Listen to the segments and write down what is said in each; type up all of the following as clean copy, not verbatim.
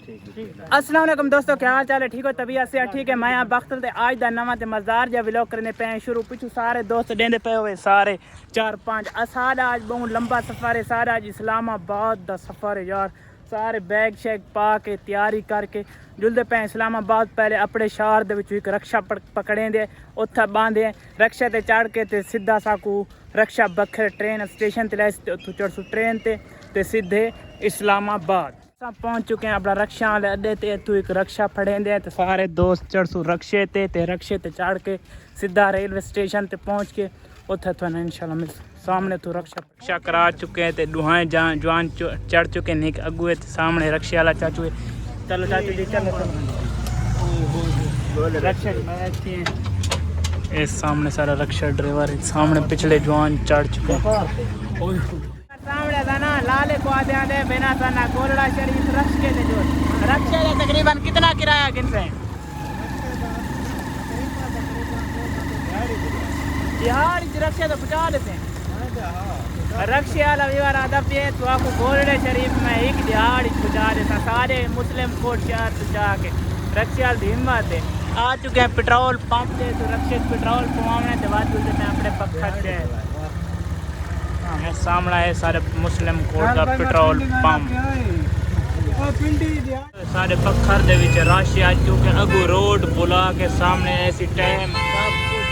अस्सलाम वालेकुम दोस्तों, क्या हाल चाल है? ठीक हो? तबीयत से ठीक है? मैं आप बख्तर ते आज दा नवा ते मज़ेदार जा व्लॉग करने पे शुरू। पिछू सारे दोस्त देंदे पे हुए सारे 4-5 सारा आज बहुत लंबा सफ़र है। सारा आज इस्लामाबाद दा सफ़र है यार। सारे बैग शैग पा के तैयारी करके जुलदे पे इस्लामाबाद। पहले अपने शहर दे विच एक रक्षा पकड़े दे, उत्थे बांधे रक्षा ते चढ़ के ते सीधा साकू रक्षा बखर ट्रेन स्टेशन ते लै उत्थों चढ़सू ट्रेन ते सीधे इस्लामाबाद सब पहुंच चुके हैं अपना रक्षा वाले अड्डे ते। तू एक रक्षा फड़ेंदे ते सारे दोस्त चढ़सू रक्षे ते रक्षे ते चढ़ के सीधा रेलवे स्टेशन ते पहुंच के उत्थे थोड़ा इंशाल्लाह मिल सामने तू रक्षा करा चुके हैं ते दुहाएं जवान चढ़ चुके हैं। एक अगुए ते सामने रक्षे वाला चाचू है। चलो चाचू जी चलो रक्षा इस सामने सारा रक्षा ड्राइवर है। सामने पिछले जवान चढ़ चुके हैं। सामने दाना लाले को आते बिना साना कोलड़ा शरीफ रक्षे दे जो रक्षे का तकरीबन कितना किराया गिनते हैं? दिहाड़ी रक्षे तो 50 देते हैं। रक्षे वाला विवार आदा पे तो आपको कोलड़े शरीफ में एक दिहाड़ी 50 देता। सारे मुस्लिम कोट शहर से जाके रक्षे वाल हिम्मत है आ चुके हैं। पेट्रोल पंप से तो रक्षे पेट्रोल पवाने के बाद बोलते हैं अपने पक्खर से सामना है सारे मुस्लिम कोट का पेट्रोल पंप। सारे पत्थर दे विच रश आ चुके अगू रोड बुला के सामने ऐसी टाइम सब कुछ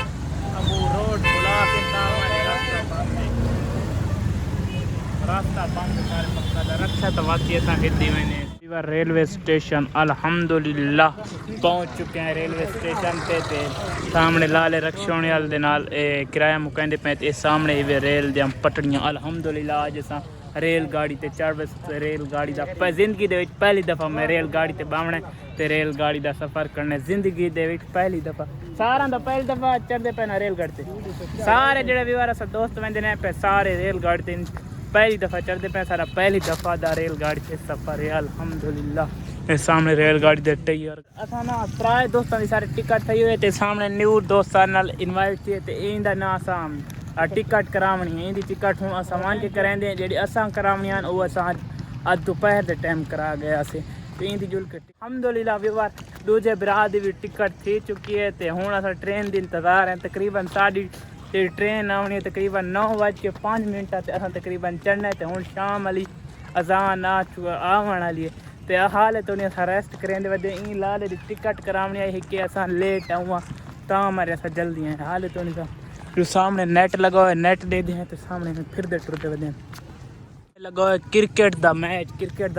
अगू रोड बुला के सामने रास्ता बंद सारे पत्थर रक्षा तो वाकई ऐसा हिंदी मैंने रेलवे स्टेशन अल्हम्दुलिल्लाह पहुंच चुके हैं। रेलवे स्टेशन ते सामने लाले रक्षोने वाले दे नाल किराया मुकांदे पे ते सामने ही रेल दी पटड़ियां अल्हम्दुलिल्लाह अज असां रेलगाड़ी ते चढ़ रेलगाड़ी दा जिंदगी दे विच पहली दफ़ा मैं रेलगाड़ी ते बावणे ते रेलगाड़ी दा सफ़र करने जिंदगी दे विच पहली दफ़ा सारा दा पहली दफ़ा चढ़दे पे ना रेलगाड़ी ते सारे जेड़े विवार अस दोस्त वेंदे ने पे सारे रेलगाड़ी ते पहली दफ़ा चढ़ते पे सारा पहली दफ़ा दा रेलगाड़ी से सफ़र है अल्हम्दुलिल्लाह। इस सामने रेलगाड़ी दे टायर असा ना त्राए दोस्तों की सारे टिकट थी हुए ते सामने न्यू दोस्त नाल इनवाइट थे ते इंदा ना असा टिकट करावनी है। इंदी टिकट हूँ असा मान के करांदे जेडी असा करावनी वो असा अज दोपहर दे टाइम करा गया से ते इंदी जुल के अल्हम्दुलिल्लाह विवार दूजे बिरा दी भी टिकट थी चुकी है ते हुण असा ट्रेन दी इंतजार है। तकरीबन साडी ट्रेन आनी तकरीबन 9:05 ते असां तकरीबन चढ़ना है। हुण शाम वाली अजान आवन वाली है ते हाल तो नहीं असां रेस्ट करेंदे वदे ई लाले दी टिकट करावनी है कि असां लेट आऊँ ता मारे असां जल्दी हैं। हाल तो नहीं जो सामने नेट लगा हुआ है नेट दे दें तो सामने फिरदे टुरदे वदे लगा हुआ है क्रिकेट दा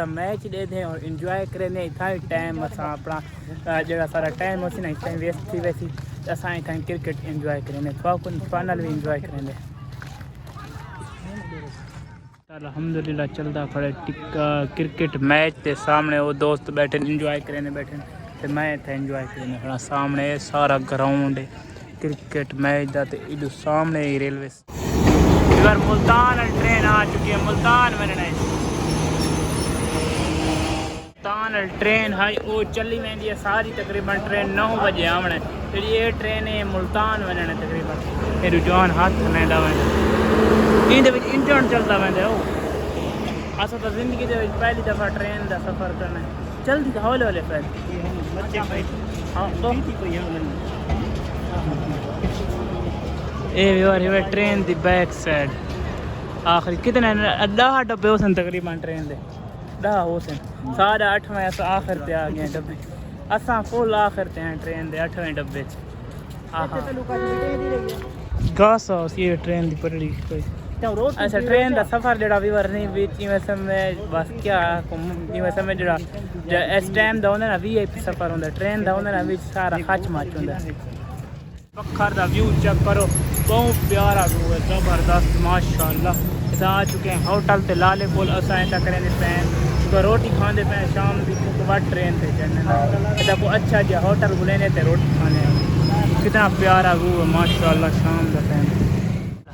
मैच दे दें और इंजॉय करें। इतना टाइम असां अपना जो सारा टाइम उसी ना टाइम वेस्ट थी वैसी असां कहीं क्रिकेट इंजॉय करें फाइनल भी इंजॉय करें। अल्हम्दुलिल्लाह चलता खड़े क्रिकेट मैच के सामने वो दोस्त बैठे इंजॉय करें बैठे तो मैं इतना इंजॉय करें खड़ा। सामने सारा ग्राउंड है क्रिकेट मैच का तो इधर सामने ही रेलवे इधर मुल्तान ट्रेन आ चुकी है। मुल्तान बनना ट्रेन है वो चली वेंदी है सारी तकरीबन ट्रेन 9 बजे आवन फिर ये ट्रेन है मुल्तान बनना तकरीबन ये रुझान हाथ लेंदा वे इंजन चलता वेंदे हो। अस तो जिंदगी दे पहली दफ़ा ट्रेन का सफ़र करना है जल्दी तो हौले हौले फिर हाँ तो ये ट्रेन की बैक साइड आखिरी कितने 10 डब्बे हो तकरीबन ट्रेन के 10 हो साढ़े 8वें अस आखिर पे आ गए डब्बे असा फुल आखिर पे हैं ट्रेन के 8वें डब्बे घास ये ट्रेन की पटड़ी कोई अच्छा ट्रेन का सफ़र जरा विवर नहीं बीच समय बस क्या समय जरा इस टाइम का होंगे ना VIP सफ़र होंगे ट्रेन का होंगे ना बिच सारा खच मच होंगे। पत्थर का व्यू चेक करो बहुत प्यारा व्यू है ज़बरदस्त माशाल्लाह। इतना आ चुके हैं होटल ते लाले कोल असा इतना करें पे तो रोटी खाते पे शाम की बाद ट्रेन से चढ़ने इतना को अच्छा जो होटल बुलेने ते रोटी खाने कितना प्यारा व्यू है माशाल्लाह शाम का टाइम।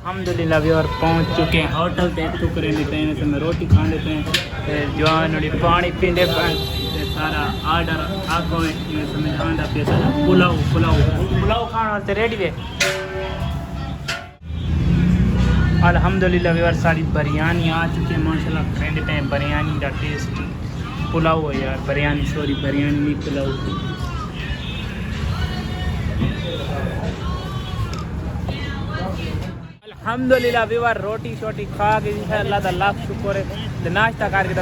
अल्हम्दुलिल्लाह भी और पहुँच चुके हैं होटल पे टुकरे टाइम से में रोटी खाने पे जवान पानी पीने पे सारा आर्डर आको समझ आंदा पे सारा पुलाव खाने वास्ते रेडी है। अल्हम्दुलिल्लाह भी और सारी बिरयानी आ चुकी है माशाल्लाह खाने टाइम बिरयानी का टेस्ट पुलाव है यार, बिरयानी, सॉरी बिरयानी नहीं पुलाव। अल्हम्दुलिल्लाह व्यूअर रोटी शोटी खा के अल्लाह दा लाख शुक्र है। नाश्ता करके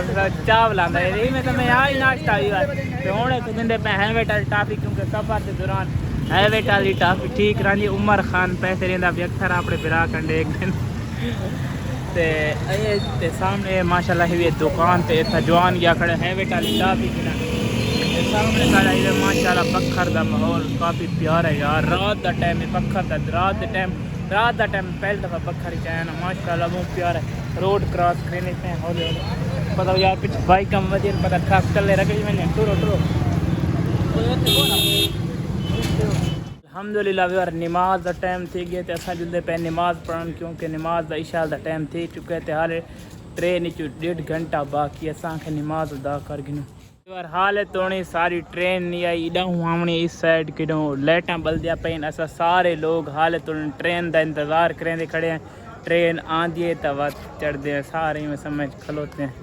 चावल आंदा है यही में तो मैं यहाँ ही नाश्ता व्यूअर तो हूँ एक दिन पे हेलमेट वाली टाफी क्योंकि सफर के दौरान हेलमेट वाली टाफी ठीक रही। उमर खान पैसे रहा भी अक्सर अपने बिरा कंडे एक दिन ते सामने माशाल्लाह ये दुकान ते इतना जवान गया खड़े हेलमेट वाली टाफी सामने सारा ये माशाल्लाह पत्थर का माहौल काफ़ी प्यारा है यार। रात का टाइम है पत्थर का रात का टाइम पहली दफ़ा पत्थर चाहे ना माशाल्लाह बहुत प्यारा है। रोड क्रॉस करने से हौले हौले पता यार पीछे बाइक कम वजन पता खास चले रखे मैंने टूरो अल्हम्दुलिल्लाह यार नमाज का टाइम थी गया तो असा जल्दी पे नमाज पढ़न क्योंकि नमाज का इशा का टाइम थी चुके थे हाले ट्रेन 1.5 घंटा बाकी असा के नमाज अदा कर गिनो यार। हाल तोड़ी सारी ट्रेन नहीं आई इडूँ हमने इस साइड किडूँ लाइटा बल्दिया पैन असा सारे लोग हाल तोड़ी ट्रेन का इंतज़ार करें खड़े हैं। ट्रेन आँदी है तो वह चढ़ते हैं सारे में समझ खलोते हैं।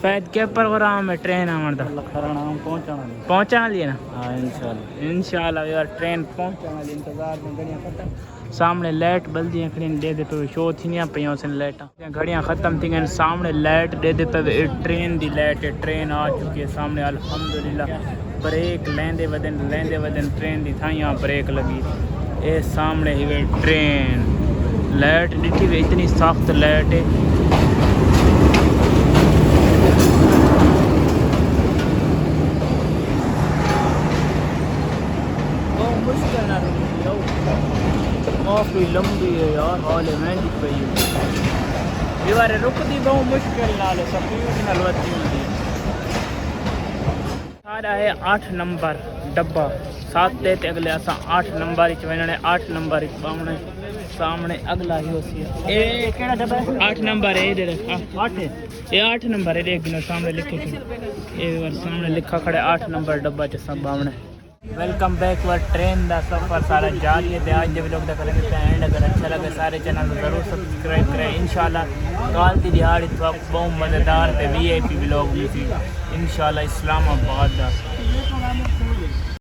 फैद के प्रोग्राम है ट्रेन आवन पहुँचा वाली है ना। हाँ इंशाल्लाह यार ट्रेन पहुँचा वाली इंतज़ार में घड़ियाँ खत्म सामने लाइट बल्दियाँ खड़ी दे दे पे शो थी पे लाइटा घड़ियाँ ख़त्म थी गई सामने लाइट दे दे पे ट्रेन दी लाइट है। ट्रेन आ चुकी है सामने अल्हम्दुलिल्लाह। ब्रेक लेंदे वदन ट्रेन दी था यहाँ ब्रेक लगी ये सामने ही ट्रेन लाइट दिखी हुई इतनी सख्त लाइट है। बहुत मुश्किल ना काफ़ी लंबी है यार हाल महंगी पई है ये बारे रुकती बहुत मुश्किल नाल स्पीड नाल वती होंदी सारा है 8 नंबर डब्बा 7 दे ते अगले असा 8 नंबर च वणने 8 नंबर च पावने सामने अगला ही होसी ए केड़ा डब्बा 8 नंबर है इधर 8 ये 8 नंबर है देख गिनो सामने लिखे ये सामने लिखा खड़े 8 नंबर डब्बा च सब पावने। वेलकम बैक वर ट्रेन का सफ़र सारा जारी है। आज जब लोग करेंगे एंड अगर अच्छा लगे सारे चैनल को जरूर सब्सक्राइब करें। इंशाल्लाह कल की दिहाड़ी बहुत मज़ेदार वीआईपी व्लॉग भी थी इंशाल्लाह इस्लामाबाद का।